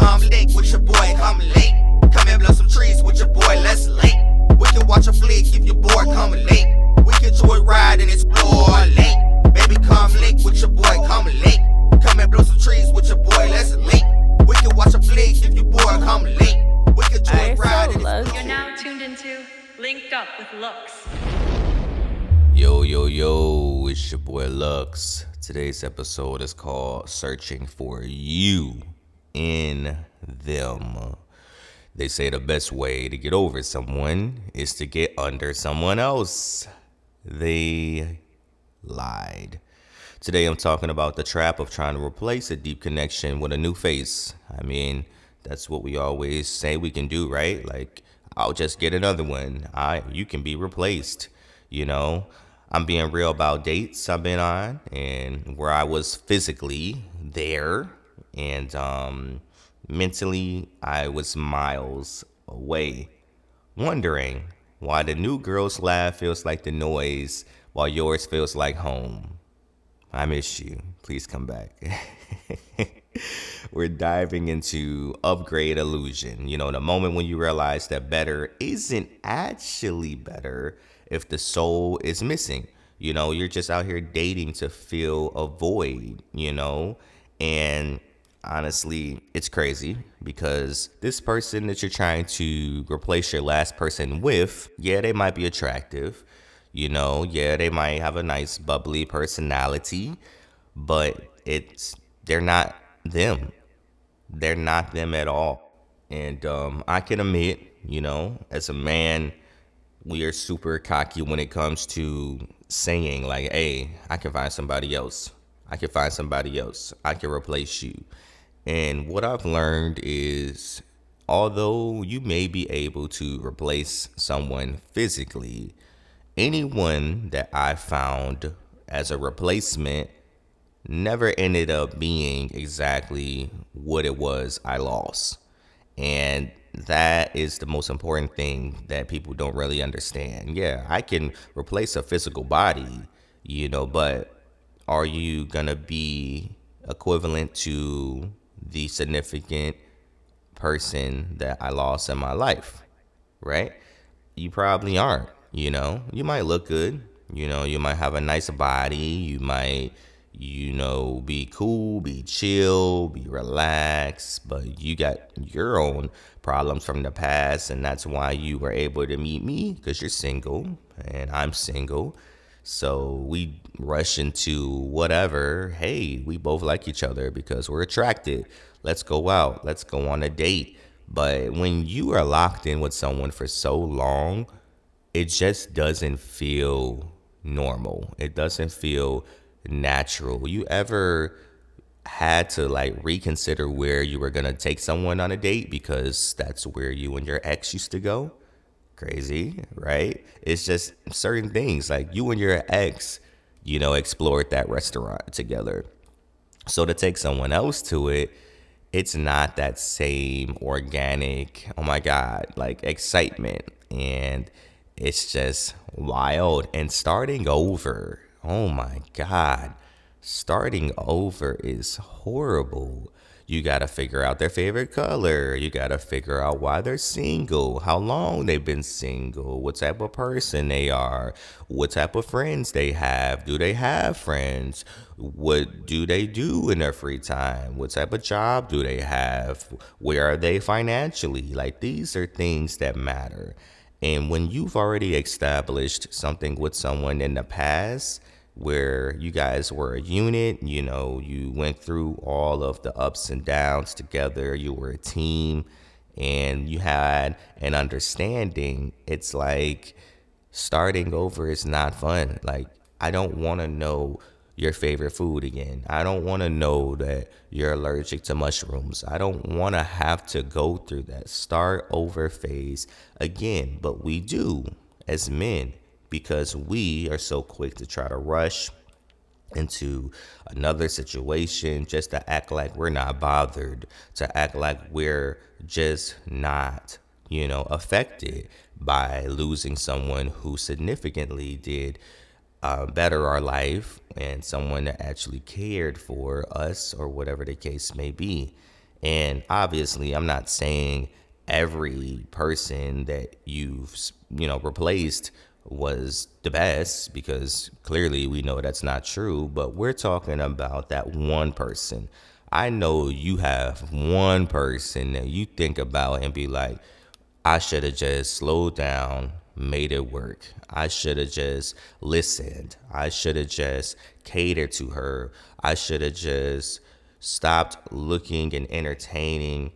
come lick with your boy, come late. Come and blow some trees with your boy, let's late. We can watch a flick if your boy come late. We can joyride and explore late. Baby, come lick with your boy, come late. Come and blow some trees with your boy, let's late. We can watch a flick if your boy come late. We can joyride and explore. You're now tuned into Linked Up with Lux. Yo, it's your boy Lux. Today's episode is called Searching for You in Them. They say the best way to get over someone is to get under someone else. They lied. Today I'm talking about the trap of trying to replace a deep connection with a new face. I mean, that's what we always say we can do, right? Like, I'll just get another one. You can be replaced, you know? I'm being real about dates I've been on and where I was physically there and mentally I was miles away, wondering why the new girl's laugh feels like the noise while yours feels like home. I miss you. Please come back. We're diving into upgrade illusion. You know, the moment when you realize that better isn't actually better if the soul is missing. You know, you're just out here dating to fill a void, you know, and honestly, it's crazy because this person that you're trying to replace your last person with, yeah, they might be attractive, you know, yeah, they might have a nice bubbly personality, but they're not them. They're not them at all. And I can admit, you know, as a man, we are super cocky when it comes to saying like, hey, I can find somebody else. I can find somebody else. I can replace you. And what I've learned is, although you may be able to replace someone physically, anyone that I found as a replacement never ended up being exactly what it was I lost. And that is the most important thing that people don't really understand. Yeah, I can replace a physical body, you know, but are you going to be equivalent to the significant person that I lost in my life, right? You probably aren't, you know. You might look good, you know, you might have a nice body, you might, you know, be cool, be chill, be relaxed, but you got your own problems from the past, and that's why you were able to meet me, because you're single and I'm single. So we rush into whatever. Hey, we both like each other because we're attracted. Let's go out. Let's go on a date. But when you are locked in with someone for so long, it just doesn't feel normal. It doesn't feel natural. You ever had to like reconsider where you were going to take someone on a date because that's where you and your ex used to go? Crazy, right? It's just certain things like you and your ex, you know, explored that restaurant together. So to take someone else to it, it's not that same organic, oh my God, like excitement. And it's just wild. And starting over, oh my God, starting over is horrible. You got to figure out their favorite color. You got to figure out why they're single, how long they've been single, what type of person they are, what type of friends they have. Do they have friends? What do they do in their free time? What type of job do they have? Where are they financially? Like, these are things that matter. And when you've already established something with someone in the past, where you guys were a unit, you know, you went through all of the ups and downs together, you were a team, and you had an understanding, it's like starting over is not fun. Like, I don't want to know your favorite food again. I don't want to know that you're allergic to mushrooms. I don't want to have to go through that start over phase again, but we do as men, because we are so quick to try to rush into another situation just to act like we're not bothered, to act like we're just not, you know, affected by losing someone who significantly did better our life and someone that actually cared for us or whatever the case may be. And obviously, I'm not saying every person that you've, replaced was the best, because clearly we know that's not true. But we're talking about that one person. I know you have one person that you think about and be like, I should have just slowed down, made it work. I should have just listened. I should have just catered to her. I should have just stopped looking and entertaining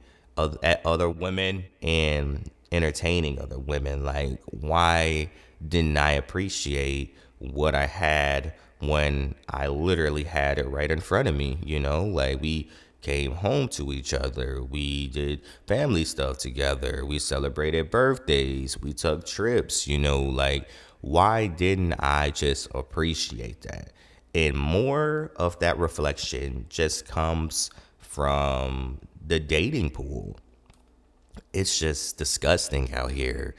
at other women and entertaining other women. Like, why didn't I appreciate what I had when I literally had it right in front of me? Like, we came home to each other. We did family stuff together. We celebrated birthdays. We took trips, like, why didn't I just appreciate that? And more of that reflection just comes from the dating pool. It's just disgusting out here.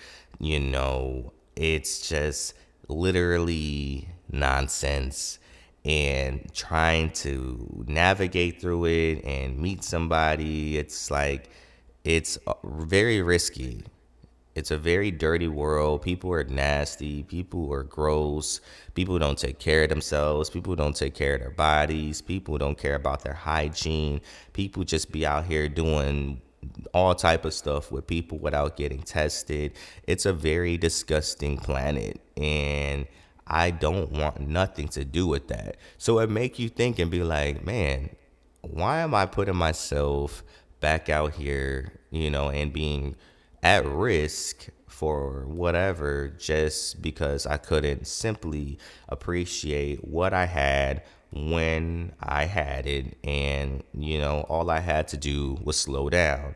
It's just literally nonsense. And trying to navigate through it and meet somebody, it's like, it's very risky. It's a very dirty world. People are nasty. People are gross. People don't take care of themselves. People don't take care of their bodies. People don't care about their hygiene. People just be out here doing all type of stuff with people without getting tested. It's a very disgusting planet, and I don't want nothing to do with that. So it make you think and be like, man, why am I putting myself back out here, and being at risk for whatever, just because I couldn't simply appreciate what I had when I had it. And, all I had to do was slow down.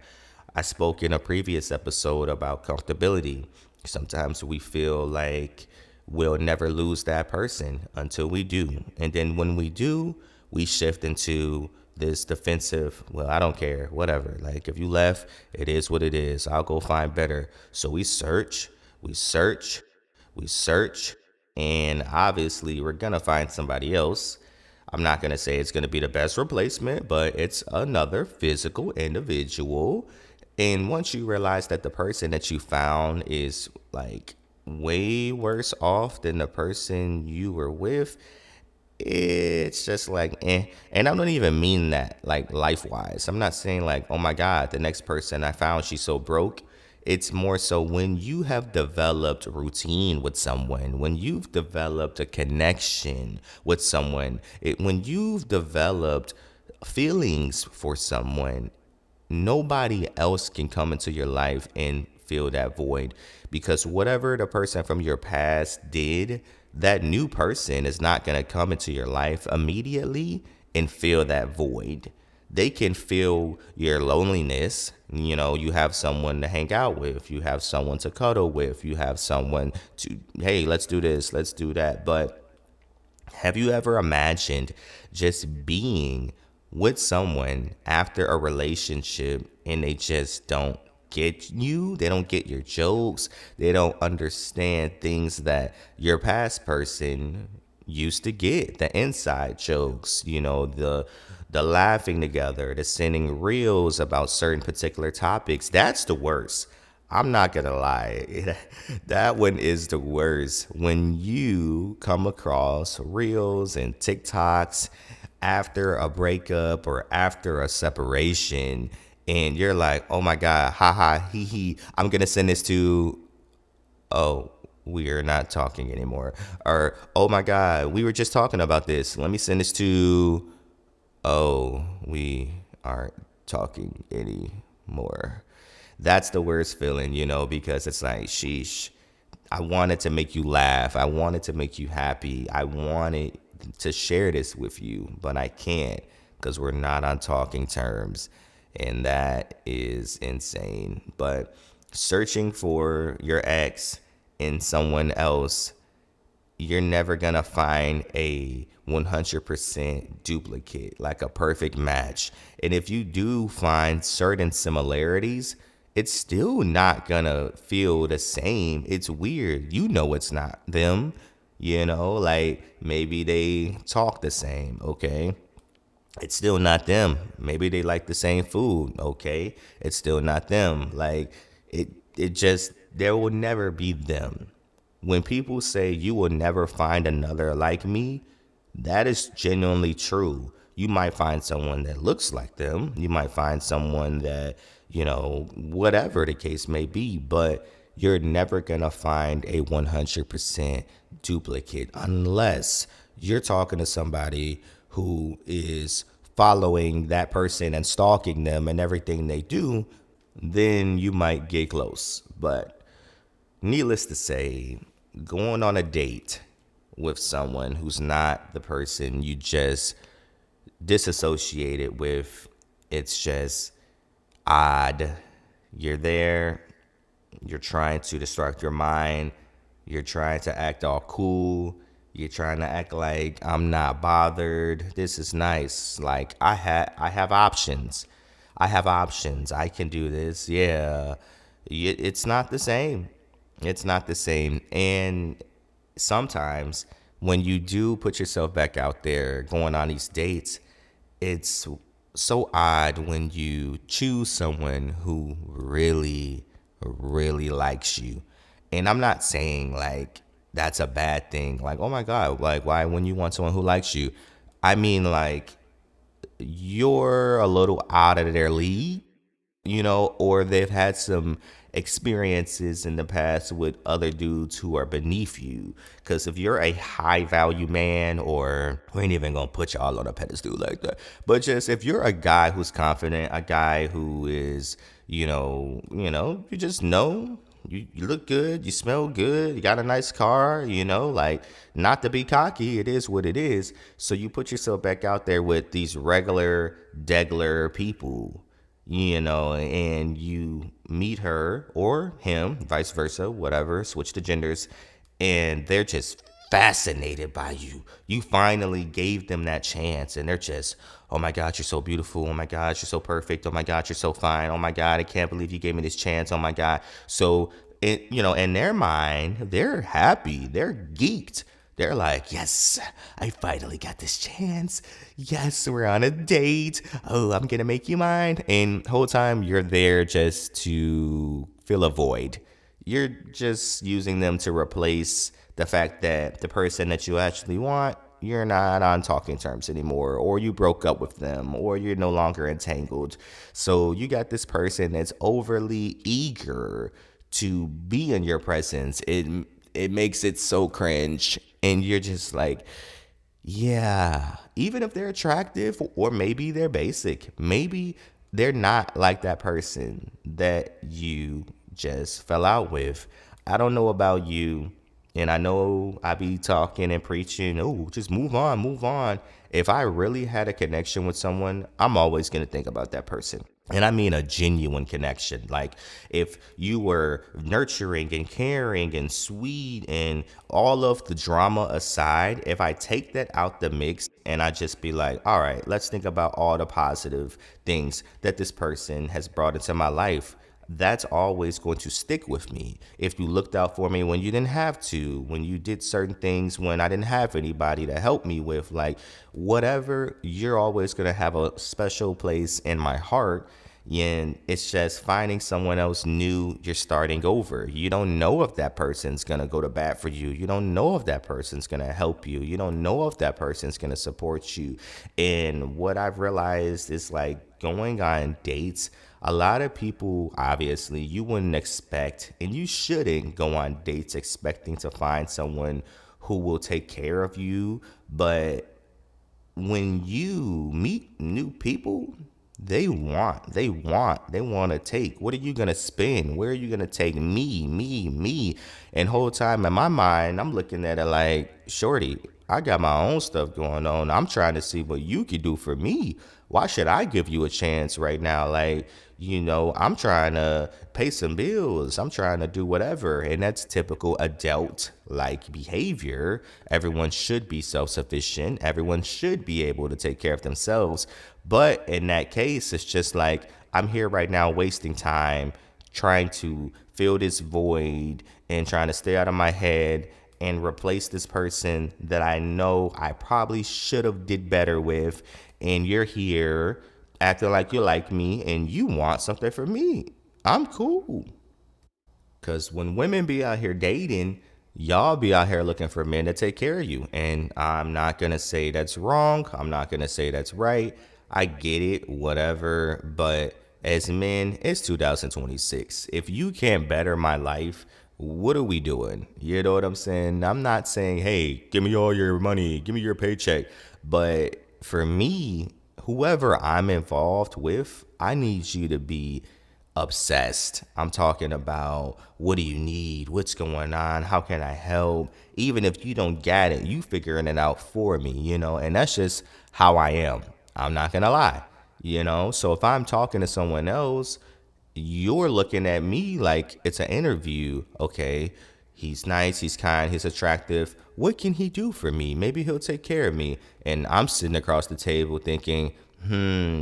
I spoke in a previous episode about comfortability. Sometimes we feel like we'll never lose that person until we do. And then when we do, we shift into this defensive, well, I don't care, whatever. Like, if you left, it is what it is. I'll go find better. So we search, and obviously we're going to find somebody else. I'm not going to say it's going to be the best replacement, but it's another physical individual. And once you realize that the person that you found is like way worse off than the person you were with, it's just like, eh. And I don't even mean that like life wise. I'm not saying like, oh my God, the next person I found, she's so broke. It's more so when you have developed routine with someone, when you've developed a connection with someone, when you've developed feelings for someone, nobody else can come into your life and fill that void. Because whatever the person from your past did, that new person is not going to come into your life immediately and fill that void. They can feel your loneliness. You have someone to hang out with. You have someone to cuddle with. You have someone to, hey, let's do this, let's do that. But have you ever imagined just being with someone after a relationship and they just don't get you? They don't get your jokes. They don't understand things that your past person used to get, the inside jokes, the laughing together, the sending reels about certain particular topics. That's the worst. I'm not gonna lie. That one is the worst. When you come across reels and TikToks after a breakup or after a separation, and you're like, oh my God, haha, hee hee, I'm gonna send this to, oh, we are not talking anymore. Or, oh my God, we were just talking about this. Let me send this to, oh, we aren't talking anymore. That's the worst feeling, because it's like, sheesh, I wanted to make you laugh. I wanted to make you happy. I wanted to share this with you, but I can't because we're not on talking terms. And that is insane. But searching for your ex in someone else, you're never going to find a 100% duplicate, like a perfect match. And if you do find certain similarities, it's still not going to feel the same. It's weird. It's not them, like maybe they talk the same, okay? it's still not them. Maybe they like the same food. Okay, it's still not them. Like it just there will never be them. When people say you will never find another like me, that is genuinely true. You might find someone that looks like them. You might find someone that, whatever the case may be, but you're never going to find a 100% duplicate unless you're talking to somebody who is following that person and stalking them and everything they do. Then you might get close. But needless to say, going on a date with someone who's not the person you just disassociated with, it's just odd. You're there, you're trying to distract your mind, you're trying to act all cool, you're trying to act like I'm not bothered. This is nice. Like I have options. I can do this. Yeah. It's not the same. It's not the same. And sometimes when you do put yourself back out there going on these dates, it's so odd when you choose someone who really, really likes you. And I'm not saying like that's a bad thing. Like, oh my God, like why when you want someone who likes you? I mean, like, you're a little out of their league, or they've had some experiences in the past with other dudes who are beneath you. Because if you're a high value man, or we ain't even gonna put y'all on a pedestal like that, but just if you're a guy who's confident, a guy who is, you just know. You look good, you smell good, you got a nice car, like not to be cocky, it is what it is. So you put yourself back out there with these regular, degular people, and you meet her or him, vice versa, whatever, switch the genders, and they're just fascinated by you. You finally gave them that chance, and they're just, oh my God, you're so beautiful. Oh my God, you're so perfect. Oh my God, you're so fine. Oh my God, I can't believe you gave me this chance. Oh my God. So, in their mind, they're happy. They're geeked. They're like, yes, I finally got this chance. Yes, we're on a date. Oh, I'm going to make you mine. And the whole time you're there just to fill a void. You're just using them to replace the fact that the person that you actually want, you're not on talking terms anymore, or you broke up with them, or you're no longer entangled. So you got this person that's overly eager to be in your presence. It makes it so cringe. And you're just like, yeah, even if they're attractive, or maybe they're basic, maybe they're not like that person that you just fell out with. I don't know about you, and I know I be talking and preaching, oh, just move on, move on. If I really had a connection with someone, I'm always going to think about that person. And I mean a genuine connection. Like if you were nurturing and caring and sweet and all of the drama aside, if I take that out the mix and I just be like, all right, let's think about all the positive things that this person has brought into my life, that's always going to stick with me. If you looked out for me when you didn't have to, when you did certain things when I didn't have anybody to help me with, like whatever, you're always going to have a special place in my heart. And it's just finding someone else new, you're starting over. You don't know if that person's going to go to bat for you. You don't know if that person's going to help you. You don't know if that person's going to support you. And what I've realized is like going on dates, a lot of people, obviously, you wouldn't expect, and you shouldn't go on dates expecting to find someone who will take care of you. But when you meet new people, they want to take. What are you going to spend? Where are you going to take me? And whole time in my mind, I'm looking at it like, shorty, I got my own stuff going on. I'm trying to see what you could do for me. Why should I give you a chance right now? Like, I'm trying to pay some bills. I'm trying to do whatever. And that's typical adult-like behavior. Everyone should be self-sufficient. Everyone should be able to take care of themselves. But in that case, it's just like, I'm here right now wasting time trying to fill this void and trying to stay out of my head. and replace this person that I know I probably should have did better with, and you're here acting like you like me and you want something from me. I'm cool. Because when women be out here dating, y'all be out here looking for men to take care of you. And I'm not going to say that's wrong. I'm not going to say that's right. I get it, whatever. But as men, it's 2026. If you can't better my life, what are we doing? You know what I'm saying? I'm not saying, hey, give me all your money, give me your paycheck. But for me, whoever I'm involved with, I need you to be obsessed. I'm talking about, what do you need? What's going on? How can I help? Even if you don't get it, you figuring it out for me, and that's just how I am. I'm not going to lie, So if I'm talking to someone else, you're looking at me like it's an interview. Okay, he's nice, he's kind, he's attractive. What can he do for me? Maybe he'll take care of me. And I'm sitting across the table thinking,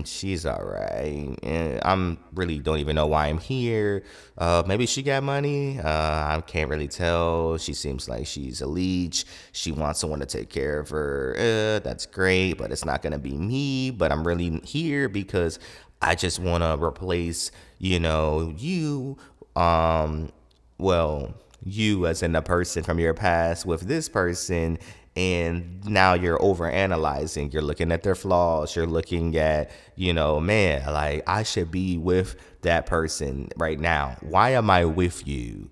she's all right. And I'm really don't even know why I'm here. Maybe she got money. I can't really tell. She seems like she's a leech. She wants someone to take care of her. That's great, but it's not going to be me. But I'm really here because I just want to replace, you, you as in the person from your past with this person. And now you're over analyzing. You're looking at their flaws. You're looking at, man, like I should be with that person right now. Why am I with you?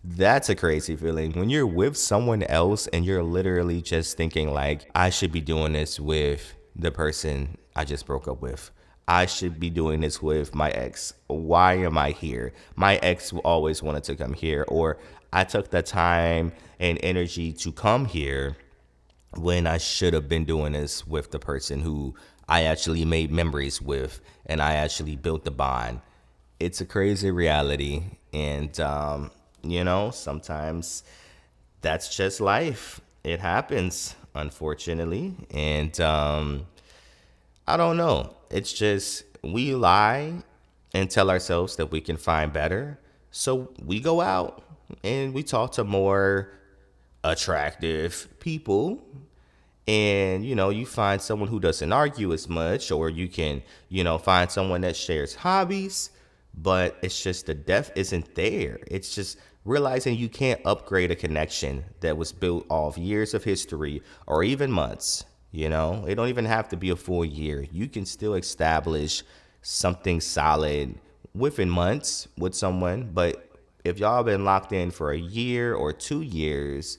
That's a crazy feeling when you're with someone else and you're literally just thinking like, I should be doing this with the person I just broke up with. I should be doing this with my ex. Why am I here? My ex always wanted to come here, or I took the time and energy to come here when I should have been doing this with the person who I actually made memories with and I actually built the bond. It's a crazy reality. And, sometimes that's just life. It happens, unfortunately. And I don't know. It's just we lie and tell ourselves that we can find better. So we go out and we talk to more attractive people, and you find someone who doesn't argue as much, or you can find someone that shares hobbies, but it's just the depth isn't there. It's just realizing you can't upgrade a connection that was built off years of history or even months. It don't even have to be a full year. You can still establish something solid within months with someone, but if y'all been locked in for a year or 2 years,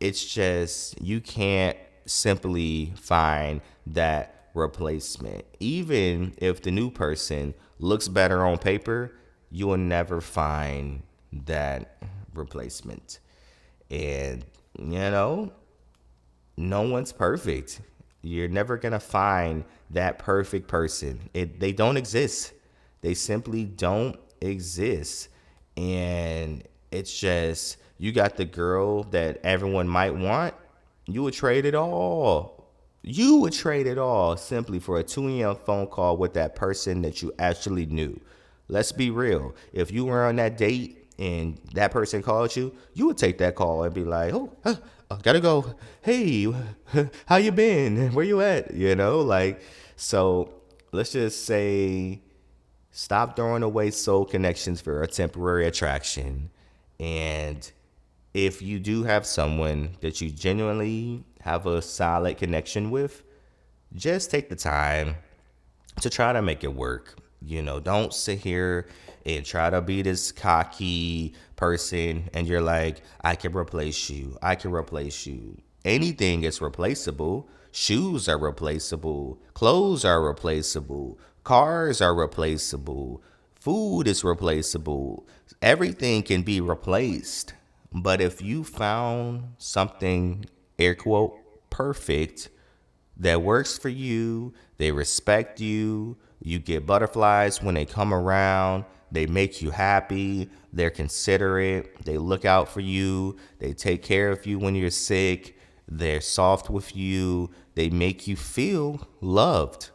it's just you can't simply find that replacement. Even if the new person looks better on paper, you will never find that replacement. And, no one's perfect. You're never going to find that perfect person. They don't exist. They simply don't exist. And it's just, you got the girl that everyone might want. You would trade it all. You would trade it all simply for a 2 a.m. phone call with that person that you actually knew. Let's be real. If you were on that date and that person called you, you would take that call and be like, I gotta go. Hey, how you been? Where you at? So let's just say, stop throwing away soul connections for a temporary attraction. And if you do have someone that you genuinely have a solid connection with, just take the time to try to make it work. Don't sit here and try to be this cocky person and you're like, I can replace you. I can replace you. Anything is replaceable. Shoes are replaceable. Clothes are replaceable. Cars are replaceable. Food is replaceable. Everything can be replaced. But if you found something, air quote, perfect, that works for you, they respect you, you get butterflies when they come around, they make you happy, they're considerate, they look out for you, they take care of you when you're sick, they're soft with you, they make you feel loved.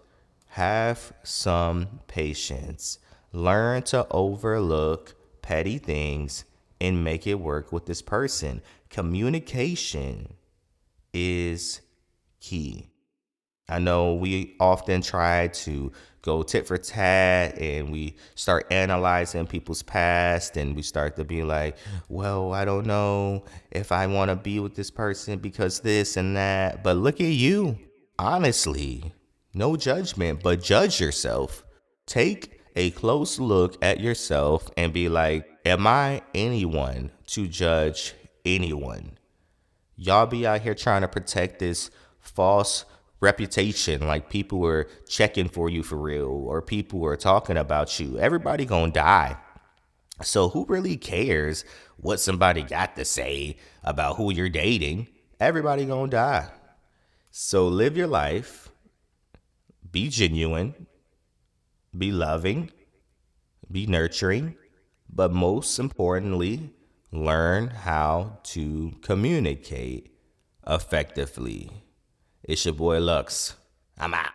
Have some patience. Learn to overlook petty things and make it work with this person. Communication is key. I know we often try to go tit for tat and we start analyzing people's past and we start to be like, well, I don't know if I want to be with this person because this and that. But look at you. Honestly, no judgment, but judge yourself. Take a close look at yourself and be like, am I anyone to judge anyone? Y'all be out here trying to protect this false reputation, like people are checking for you for real or people are talking about you. Everybody gonna die. So who really cares what somebody got to say about who you're dating? Everybody gonna die. So live your life, be genuine, be loving, be nurturing, but most importantly, learn how to communicate effectively. It's your boy Lux. I'm out.